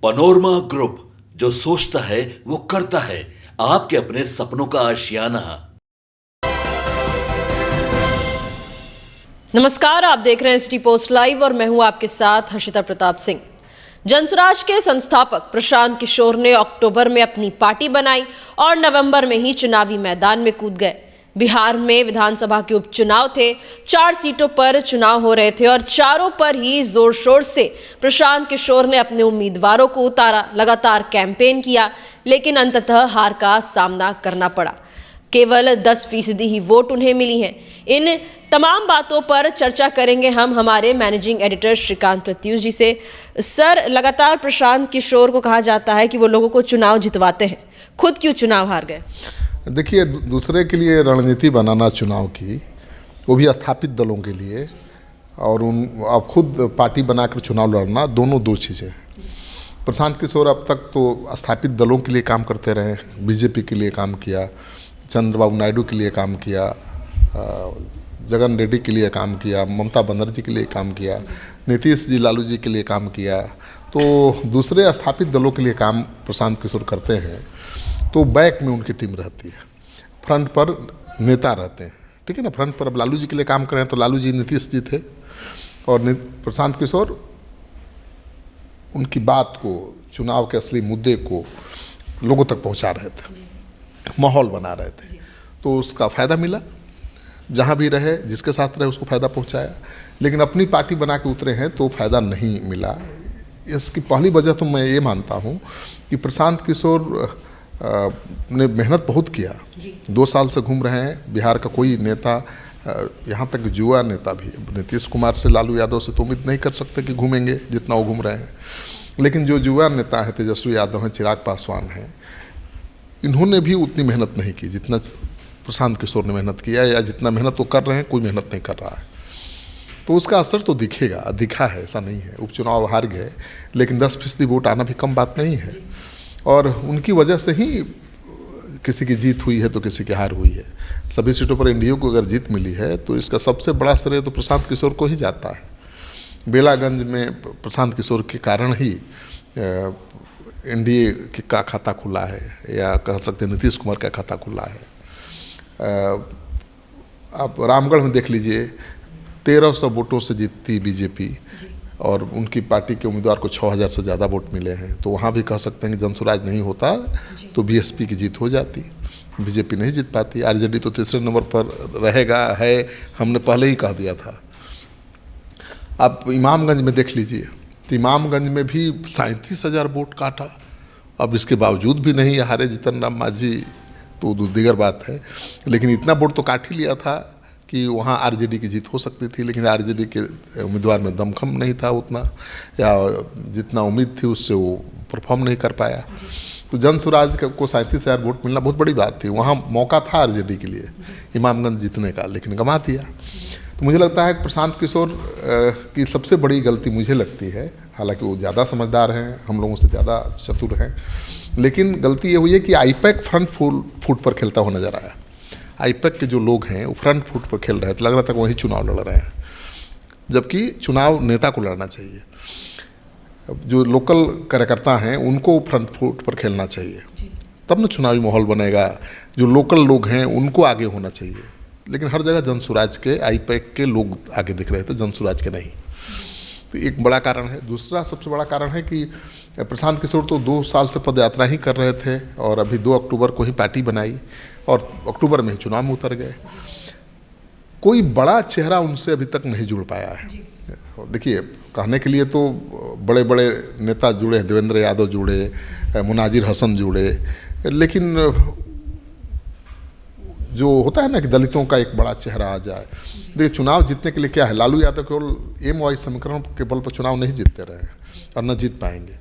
Panorama group, जो सोचता है वो करता है। आपके अपने सपनों का आशियाना। नमस्कार, आप देख रहे हैं सिटी पोस्ट लाइव और मैं हूं आपके साथ हर्षिता प्रताप सिंह। जनसुराज के संस्थापक प्रशांत किशोर ने अक्टूबर में अपनी पार्टी बनाई और नवंबर में ही चुनावी मैदान में कूद गए। बिहार में विधानसभा के उपचुनाव थे, 4 सीटों पर चुनाव हो रहे थे और चारों पर ही जोर शोर से प्रशांत किशोर ने अपने उम्मीदवारों को उतारा, लगातार कैंपेन किया, लेकिन अंततः हार का सामना करना पड़ा। केवल 10% ही वोट उन्हें मिली हैं। इन तमाम बातों पर चर्चा करेंगे हम हमारे मैनेजिंग एडिटर श्रीकांत प्रत्युष जी से। सर, लगातार प्रशांत किशोर को कहा जाता है कि वो लोगों को चुनाव जितवाते हैं, खुद क्यों चुनाव हार गए? देखिए, दूसरे के लिए रणनीति बनाना चुनाव की, वो भी स्थापित दलों के लिए, और अब खुद पार्टी बनाकर चुनाव लड़ना, दोनों दो चीज़ें हैं। प्रशांत किशोर अब तक तो स्थापित दलों के लिए काम करते रहे। बीजेपी के लिए काम किया, चंद्रबाबू नायडू के लिए काम किया, जगन रेड्डी के लिए काम किया, ममता बनर्जी के लिए काम किया, नीतीश जी लालू जी के लिए काम किया। तो दूसरे स्थापित दलों के लिए काम प्रशांत किशोर करते हैं, तो बैक में उनकी टीम रहती है, फ्रंट पर नेता रहते हैं। ठीक है ना, फ्रंट पर अब लालू जी के लिए काम कर रहे हैं तो लालू जी, नीतीश जी थे, और प्रशांत किशोर उनकी बात को, चुनाव के असली मुद्दे को लोगों तक पहुंचा रहे थे, माहौल बना रहे थे। तो उसका फ़ायदा मिला, जहाँ भी रहे, जिसके साथ रहे उसको फ़ायदा पहुंचाया। लेकिन अपनी पार्टी बना के उतरे हैं तो फ़ायदा नहीं मिला। इसकी पहली वजह तो मैं ये मानता हूँ कि प्रशांत किशोर ने मेहनत बहुत किया। 2 साल से घूम रहे हैं। बिहार का कोई नेता, यहाँ तक युवा नेता भी, नीतीश कुमार से, लालू यादव से तो उम्मीद नहीं कर सकते कि घूमेंगे जितना वो घूम रहे हैं। लेकिन जो युवा नेता है, तेजस्वी यादव हैं, चिराग पासवान हैं, इन्होंने भी उतनी मेहनत नहीं की जितना प्रशांत किशोर ने मेहनत किया, या जितना मेहनत वो कर रहे हैं कोई मेहनत नहीं कर रहा है। तो उसका असर तो दिखेगा, दिखा है, ऐसा नहीं है। उपचुनाव हार गए, लेकिन 10% वोट आना भी कम बात नहीं है, और उनकी वजह से ही किसी की जीत हुई है तो किसी की हार हुई है। सभी सीटों पर एनडीए को अगर जीत मिली है तो इसका सबसे बड़ा श्रेय तो प्रशांत किशोर को ही जाता है। बेलागंज में प्रशांत किशोर के कारण ही एनडीए का खाता खुला है, या कह सकते हैं नीतीश कुमार का खाता खुला है। आप रामगढ़ में देख लीजिए, 1300 वोटों से जीतती बीजेपी, और उनकी पार्टी के उम्मीदवार को 6000 से ज़्यादा वोट मिले हैं। तो वहाँ भी कह सकते हैं कि जनसुराज नहीं होता तो बीएसपी की जीत हो जाती, बीजेपी नहीं जीत पाती। आरजेडी तो तीसरे नंबर पर रहेगा, है, हमने पहले ही कह दिया था। आप इमामगंज में देख लीजिए, तो इमामगंज में भी 37,000 वोट काटा। अब इसके बावजूद भी नहीं हारे जीतन राम मांझी, तो दीगर बात है। लेकिन इतना वोट तो काट ही लिया था कि वहाँ आरजेडी की जीत हो सकती थी, लेकिन आरजेडी के उम्मीदवार में दमखम नहीं था उतना, या जितना उम्मीद थी उससे वो परफॉर्म नहीं कर पाया। तो जनसुराज को 37,000 वोट मिलना बहुत बड़ी बात थी। वहाँ मौका था आरजेडी के लिए इमामगंज जीतने का, लेकिन गंवा दिया। तो मुझे लगता है कि प्रशांत किशोर की सबसे बड़ी गलती मुझे लगती है, हालांकि वो ज़्यादा समझदार हैं, हम लोगों से ज़्यादा चतुर हैं, लेकिन गलती ये हुई है कि आईपैक फ्रंट फुट पर खेलता हुआ नजर आया। आईपैक के जो लोग हैं वो फ्रंट फुट पर खेल रहे थे, लग रहा था कि वही चुनाव लड़ रहे हैं, जबकि चुनाव नेता को लड़ना चाहिए। जो लोकल कार्यकर्ता हैं उनको फ्रंट फुट पर खेलना चाहिए, तब ना चुनावी माहौल बनेगा। जो लोकल लोग हैं उनको आगे होना चाहिए, लेकिन हर जगह जनसुराज के, आईपैक के लोग आगे दिख रहे थे, जनसुराज के नहीं। तो एक बड़ा कारण है। दूसरा सबसे बड़ा कारण है कि प्रशांत किशोर तो 2 साल से पदयात्रा ही कर रहे थे, और अभी 2 अक्टूबर को ही पार्टी बनाई, और अक्टूबर में ही चुनाव में उतर गए। कोई बड़ा चेहरा उनसे अभी तक नहीं जुड़ पाया है। देखिए, कहने के लिए तो बड़े बड़े नेता जुड़े हैं, देवेंद्र यादव जुड़े, मुनाजिर हसन जुड़े, लेकिन जो होता है ना कि दलितों का एक बड़ा चेहरा आ जाए। देखिए, चुनाव जीतने के लिए क्या है, लालू यादव केवल एम वाई समीकरण के बल पर चुनाव नहीं जीतते रहे और न जीत पाएंगे।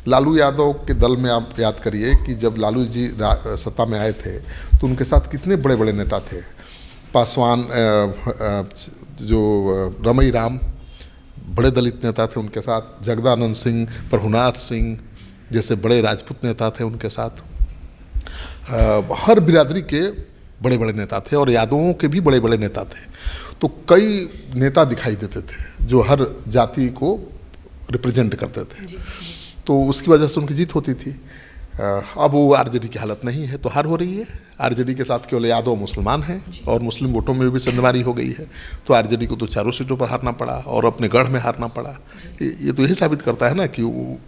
लालू यादव के दल में आप याद करिए कि जब लालू जी सत्ता में आए थे तो उनके साथ कितने बड़े बड़े नेता थे। पासवान, जो रमई राम, बड़े दलित नेता थे उनके साथ, जगदानंद सिंह, प्रभुनाथ सिंह जैसे बड़े राजपूत नेता थे उनके साथ। हर बिरादरी के बड़े बड़े नेता थे, और यादवों के भी बड़े बड़े नेता थे। तो कई नेता दिखाई देते थे जो हर जाति को रिप्रेजेंट करते थे। तो उसकी वजह से उनकी जीत होती थी। अब वो आरजेडी की हालत नहीं है तो हार हो रही है। आरजेडी के साथ केवल यादव मुसलमान हैं और मुस्लिम वोटों में भी संधमारी हो गई है, तो आरजेडी को तो चारों सीटों पर हारना पड़ा और अपने गढ़ में हारना पड़ा। ये तो यही साबित करता है ना कि वो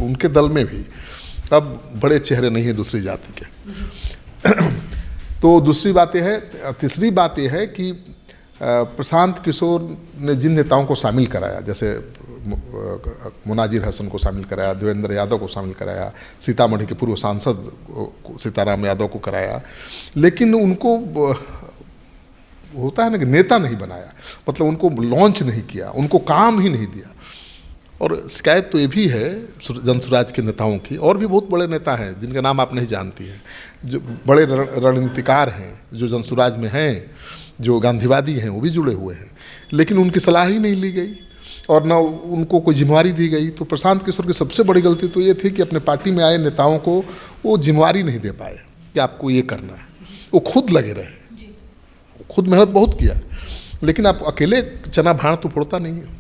उनके दल में भी अब बड़े चेहरे नहीं हैं दूसरी जाति के। तो दूसरी बात यह है, तीसरी बात यह है कि प्रशांत किशोर ने जिन नेताओं को शामिल कराया, जैसे मुनाजिर हसन को शामिल कराया, देवेंद्र यादव को शामिल कराया, सीतामढ़ी के पूर्व सांसद सीताराम यादव को कराया, लेकिन उनको होता है ना कि नेता नहीं बनाया, मतलब उनको लॉन्च नहीं किया, उनको काम ही नहीं दिया। और शिकायत तो ये भी है जनसुराज के नेताओं की, और भी बहुत बड़े नेता हैं जिनका नाम आप नहीं जानती हैं, जो बड़े रणनीतिकार हैं, जो जनसुराज में हैं, जो गांधीवादी हैं, वो भी जुड़े हुए हैं, लेकिन उनकी सलाह ही नहीं ली गई और न उनको कोई जिम्मेवारी दी गई। तो प्रशांत किशोर की सबसे बड़ी गलती तो ये थी कि अपने पार्टी में आए नेताओं को वो जिम्मेवारी नहीं दे पाए कि आपको ये करना है। वो खुद लगे रहे, खुद मेहनत बहुत किया, लेकिन आप अकेले चना भाड़ तो फोड़ता नहीं है।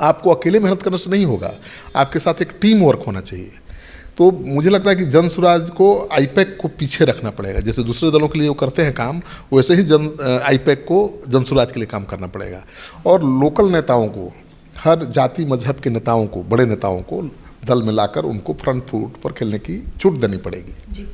आपको अकेले मेहनत करने से नहीं होगा, आपके साथ एक टीम वर्क होना चाहिए। तो मुझे लगता है कि जनसुराज को आईपैक को पीछे रखना पड़ेगा। जैसे दूसरे दलों के लिए वो करते हैं काम, वैसे ही आईपैक को जनसुराज के लिए काम करना पड़ेगा। और लोकल नेताओं को, हर जाति मजहब के नेताओं को, बड़े नेताओं को दल में लाकर उनको फ्रंट फुट पर खेलने की छूट देनी पड़ेगी।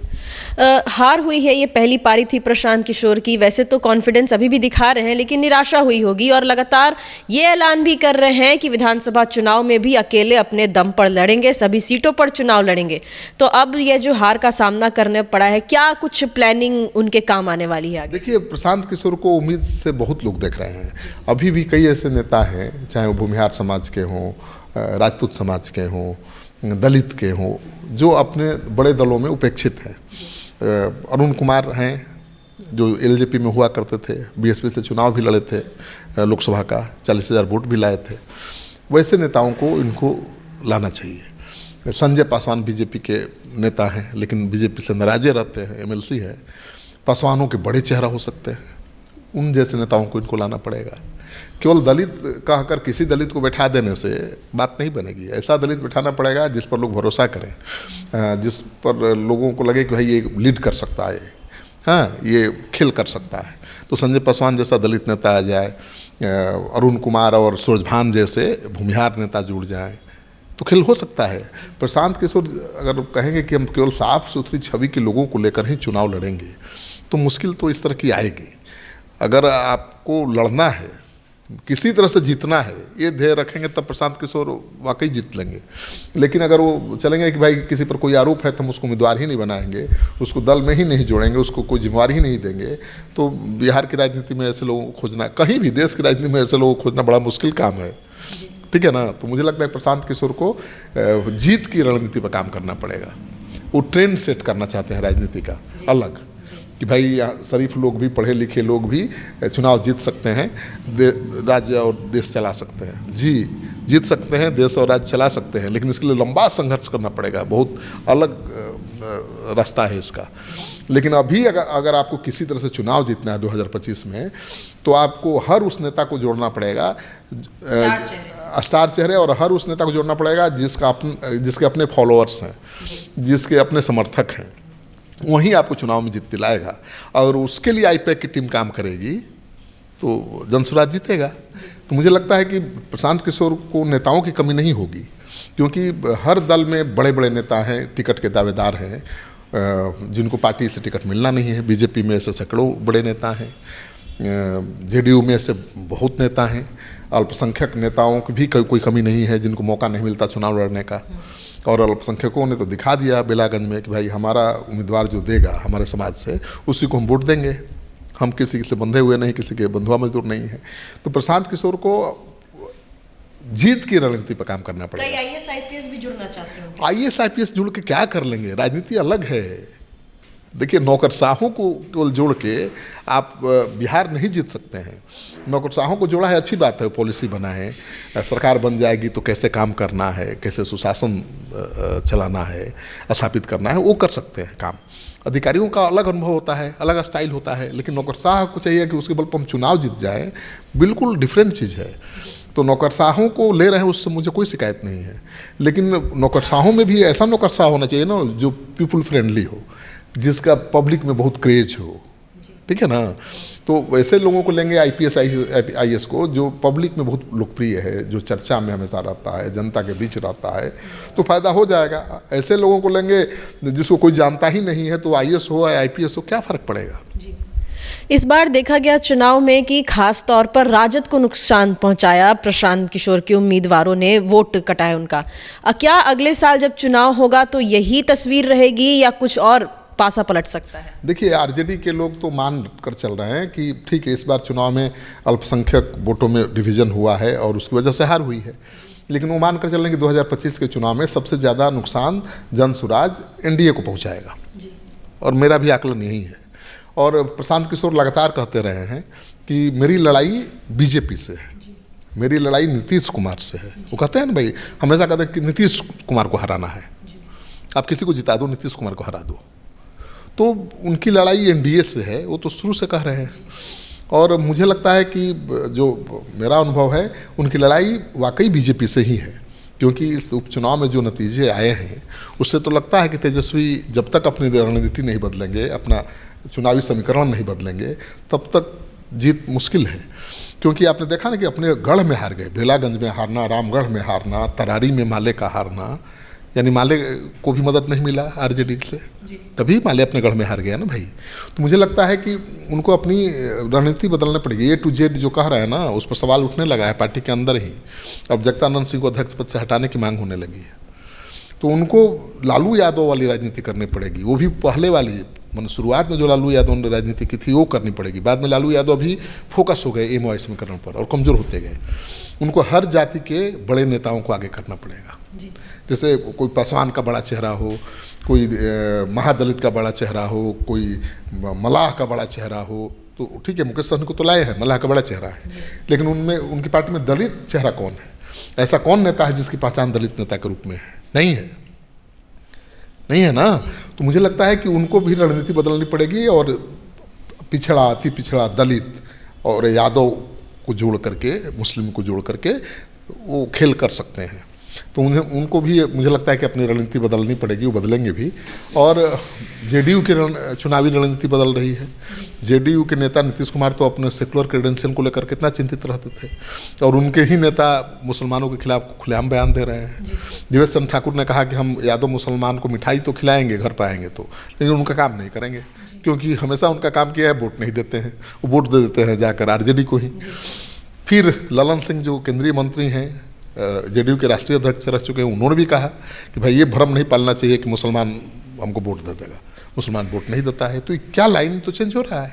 हार हुई है, ये पहली पारी थी प्रशांत किशोर की। वैसे तो कॉन्फिडेंस अभी भी दिखा रहे हैं, लेकिन निराशा हुई होगी और लगातार ये ऐलान भी कर रहे हैं कि विधानसभा चुनाव में भी अकेले अपने दम पर लड़ेंगे, सभी सीटों पर चुनाव लड़ेंगे। तो अब ये जो हार का सामना करने पड़ा है, क्या कुछ प्लानिंग उनके काम आने वाली है? देखिए, प्रशांत किशोर को उम्मीद से बहुत लोग देख रहे हैं। अभी भी कई ऐसे नेता हैं, चाहे वो भूमिहार समाज के हों, राजपूत समाज के हों, दलित के हों, जो अपने बड़े दलों में उपेक्षित हैं। अरुण कुमार हैं जो एलजेपी में हुआ करते थे, बीएसपी से चुनाव भी लड़े थे लोकसभा का, 40,000 वोट भी लाए थे। वैसे नेताओं को इनको लाना चाहिए। संजय पासवान बीजेपी के नेता हैं, लेकिन बीजेपी से नाराजे रहते हैं, एमएलसी है, पासवानों के बड़े चेहरा हो सकते हैं। उन जैसे नेताओं को इनको लाना पड़ेगा। केवल दलित कहकर किसी दलित को बैठा देने से बात नहीं बनेगी। ऐसा दलित बैठाना पड़ेगा जिस पर लोग भरोसा करें, जिस पर लोगों को लगे कि भाई ये लीड कर सकता है, हाँ, ये खेल कर सकता है। तो संजय पासवान जैसा दलित नेता आ जाए, अरुण कुमार और सूरजभान जैसे भूमिहार नेता जुड़ जाएं, तो खेल हो सकता है। प्रशांत किशोर अगर कहेंगे कि हम केवल साफ सुथरी छवि के लोगों को लेकर ही चुनाव लड़ेंगे, तो मुश्किल तो इस तरह की आएगी। अगर आपको लड़ना है, किसी तरह से जीतना है, ये ध्येय रखेंगे, तब प्रशांत किशोर वाकई जीत लेंगे। लेकिन अगर वो चलेंगे कि भाई किसी पर कोई आरोप है तो हम उसको उम्मीदवार ही नहीं बनाएंगे, उसको दल में ही नहीं जोड़ेंगे, उसको कोई जिम्मेवारी ही नहीं देंगे, तो बिहार की राजनीति में ऐसे लोगों को खोजना, कहीं भी देश की राजनीति में ऐसे लोगों को खोजना बड़ा मुश्किल काम है। ठीक है ना? तो मुझे लगता है प्रशांत किशोर को जीत की रणनीति पर काम करना पड़ेगा। वो ट्रेंड सेट करना चाहते हैं राजनीति का अलग, कि भाई शरीफ लोग भी, पढ़े लिखे लोग भी चुनाव जीत सकते हैं, राज्य और देश चला सकते हैं। जी, जीत सकते हैं, देश और राज्य चला सकते हैं, लेकिन इसके लिए लंबा संघर्ष करना पड़ेगा। बहुत अलग रास्ता है इसका। लेकिन अभी अगर आपको किसी तरह से चुनाव जीतना है 2025 में, तो आपको हर उस नेता को जोड़ना पड़ेगा, स्टार चेहरे, और हर उस नेता को जोड़ना पड़ेगा जिसके अपने फॉलोअर्स हैं, जिसके अपने समर्थक हैं। वहीं आपको चुनाव में जीत दिलाएगा। और उसके लिए आईपैक की टीम काम करेगी तो जनसुराज जीतेगा। तो मुझे लगता है कि प्रशांत किशोर को नेताओं की कमी नहीं होगी, क्योंकि हर दल में बड़े बड़े नेता हैं, टिकट के दावेदार हैं, जिनको पार्टी से टिकट मिलना नहीं है। बीजेपी में ऐसे सैकड़ों बड़े नेता हैं, जेडीयू में ऐसे बहुत नेता हैं, अल्पसंख्यक नेताओं की भी कोई कमी नहीं है जिनको मौका नहीं मिलता चुनाव लड़ने का। और अल्पसंख्यकों ने तो दिखा दिया बेलागंज में कि भाई हमारा उम्मीदवार जो देगा हमारे समाज से, उसी को हम वोट देंगे। हम किसी से बंधे हुए नहीं, किसी के बंधुआ मजदूर नहीं है। तो प्रशांत किशोर को जीत की रणनीति पर काम करना पड़ेगा। आईएएस आईपीएस भी जुड़ना चाहते हैं? आईएएस आईपीएस जुड़ के क्या कर लेंगे? राजनीति अलग है। देखिए, नौकरशाहों को केवल जोड़ के आप बिहार नहीं जीत सकते हैं। नौकरशाहों को जोड़ा है, अच्छी बात है, पॉलिसी बनाए, सरकार बन जाएगी तो कैसे काम करना है, कैसे सुशासन चलाना है, स्थापित करना है, वो कर सकते हैं काम। अधिकारियों का अलग अनुभव होता है, अलग स्टाइल होता है, लेकिन नौकरशाह को चाहिए कि उसके बल पर हम चुनाव जीत जाएं, बिल्कुल डिफरेंट चीज़ है। तो नौकरशाहों को ले रहे हैं, उससे मुझे कोई शिकायत नहीं है, लेकिन नौकरशाहों में भी ऐसा नौकरशाह होना चाहिए ना जो पीपल फ्रेंडली हो, जिसका पब्लिक में बहुत क्रेज हो, ठीक है ना। तो वैसे लोगों को लेंगे IPS IAS को, जो पब्लिक में बहुत लोकप्रिय है, जो चर्चा में हमेशा रहता है, जनता के बीच रहता है, तो फायदा हो जाएगा। ऐसे लोगों को लेंगे जिसको कोई जानता ही नहीं है, तो IAS हो या IPS हो, क्या फ़र्क पड़ेगा। इस बार देखा गया चुनाव में कि खास तौर पर राजद को नुकसान पहुंचाया प्रशांत किशोर के उम्मीदवारों ने, वोट कटाए उनका। क्या अगले साल जब चुनाव होगा तो यही तस्वीर रहेगी या कुछ और पासा पलट सकता है? देखिए, RJD के लोग तो मान कर चल रहे हैं कि ठीक है, इस बार चुनाव में अल्पसंख्यक वोटों में डिवीज़न हुआ है और उसकी वजह से हार हुई है, लेकिन वो मान कर चल रहे हैं कि 2025 के चुनाव में सबसे ज़्यादा नुकसान जनसुराज NDA को पहुँचाएगा, और मेरा भी आकलन यही है। और प्रशांत किशोर लगातार कहते रहे हैं कि मेरी लड़ाई BJP से है, मेरी लड़ाई नीतीश कुमार से है। वो कहते हैं ना भाई, हमेशा कहते हैं कि नीतीश कुमार को हराना है, आप किसी को जिता दो, नीतीश कुमार को हरा दो। तो उनकी लड़ाई NDA से है, वो तो शुरू से कह रहे हैं। और मुझे लगता है कि जो मेरा अनुभव है, उनकी लड़ाई वाकई BJP से ही है, क्योंकि इस उपचुनाव में जो नतीजे आए हैं उससे तो लगता है कि तेजस्वी जब तक अपनी रणनीति नहीं बदलेंगे, अपना चुनावी समीकरण नहीं बदलेंगे, तब तक जीत मुश्किल है। क्योंकि आपने देखा ना कि अपने गढ़ में हार गए, बेलागंज में हारना, रामगढ़ में हारना, तरारी में माले का हारना, यानी माले को भी मदद नहीं मिला RJD से, तभी माले अपने गढ़ में हार गया ना भाई। तो मुझे लगता है कि उनको अपनी रणनीति बदलना पड़ेगी। A to Z जो कह रहा है ना, उस पर सवाल उठने लगा है पार्टी के अंदर ही। अब जगदानंद सिंह को अध्यक्ष पद से हटाने की मांग होने लगी है, तो उनको लालू यादव वाली राजनीति करनी पड़ेगी। वो भी पहले वाली, मतलब शुरुआत में जो लालू यादव ने राजनीति की थी वो करनी पड़ेगी। बाद में लालू यादव भी फोकस हो गए एम समीकरण पर और कमज़ोर होते गए। उनको हर जाति के बड़े नेताओं को आगे करना पड़ेगा। जैसे कोई पासवान का बड़ा चेहरा हो, कोई महादलित का बड़ा चेहरा हो, कोई मलाह का बड़ा चेहरा हो, तो ठीक है, मुकेश सहनी को तो लाए हैं, मलाह का बड़ा चेहरा है, लेकिन उनमें उनकी पार्टी में दलित चेहरा कौन है? ऐसा कौन नेता है जिसकी पहचान दलित नेता के रूप में है? नहीं है, नहीं है ना। तो मुझे लगता है कि उनको भी रणनीति बदलनी पड़ेगी, और पिछड़ा, अति पिछड़ा, दलित और यादव को जोड़ करके, मुस्लिम को जोड़ करके वो खेल कर सकते हैं। तो उनको भी मुझे लगता है कि अपनी रणनीति बदलनी पड़ेगी, वो बदलेंगे भी। और JDU की चुनावी रणनीति बदल रही है। JDU के नेता नीतीश कुमार तो अपने सेकुलर क्रेडेंशियल को लेकर कितना चिंतित रहते थे, और उनके ही नेता मुसलमानों के खिलाफ खुलेआम बयान दे रहे हैं। देवेश चंद्र ठाकुर ने कहा कि हम यादव मुसलमान को मिठाई तो खिलाएंगे घर पर आएंगे तो, लेकिन उनका काम नहीं करेंगे, क्योंकि हमेशा उनका काम किया है वोट नहीं देते हैं, वो वोट दे देते हैं जाकर RJD को ही। फिर ललन सिंह जो केंद्रीय मंत्री हैं, JDU के राष्ट्रीय अध्यक्ष रह चुके हैं, उन्होंने भी कहा कि भाई ये भ्रम नहीं पालना चाहिए कि मुसलमान हमको वोट दे देगा, मुसलमान वोट नहीं देता है। तो क्या लाइन तो चेंज हो रहा है,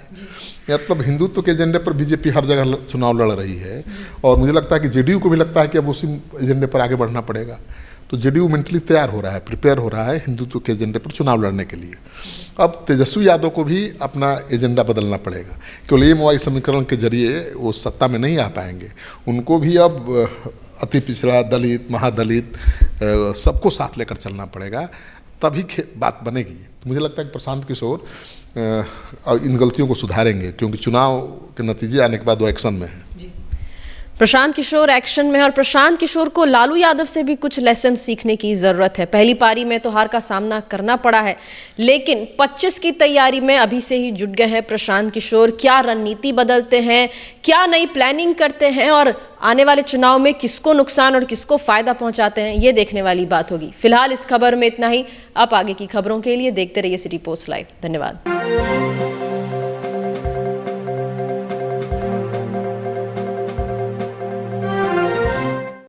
मतलब हिंदुत्व के एजेंडे पर BJP हर जगह चुनाव लड़ रही है, और मुझे लगता है कि JDU को भी लगता है कि अब उसी एजेंडे पर आगे बढ़ना पड़ेगा। तो JDU मेंटली तैयार हो रहा है, प्रिपेयर हो रहा है हिंदुत्व के एजेंडे पर चुनाव लड़ने के लिए। अब तेजस्वी यादव को भी अपना एजेंडा बदलना पड़ेगा, केवल एम समीकरण के जरिए वो सत्ता में नहीं आ पाएंगे। उनको भी अब अति पिछड़ा, दलित, महादलित सबको साथ लेकर चलना पड़ेगा, तभी बात बनेगी। तो मुझे लगता है कि प्रशांत किशोर इन गलतियों को सुधारेंगे, क्योंकि चुनाव के नतीजे आने के बाद वो एक्शन में है। प्रशांत किशोर एक्शन में है, और प्रशांत किशोर को लालू यादव से भी कुछ लेसन सीखने की ज़रूरत है। पहली पारी में तो हार का सामना करना पड़ा है, लेकिन 25 की तैयारी में अभी से ही जुट गए हैं प्रशांत किशोर। क्या रणनीति बदलते हैं, क्या नई प्लानिंग करते हैं, और आने वाले चुनाव में किसको नुकसान और किसको फ़ायदा पहुंचाते हैं, ये देखने वाली बात होगी। फिलहाल इस खबर में इतना ही। आप आगे की खबरों के लिए देखते रहिए सिटी पोस्ट लाइव। धन्यवाद।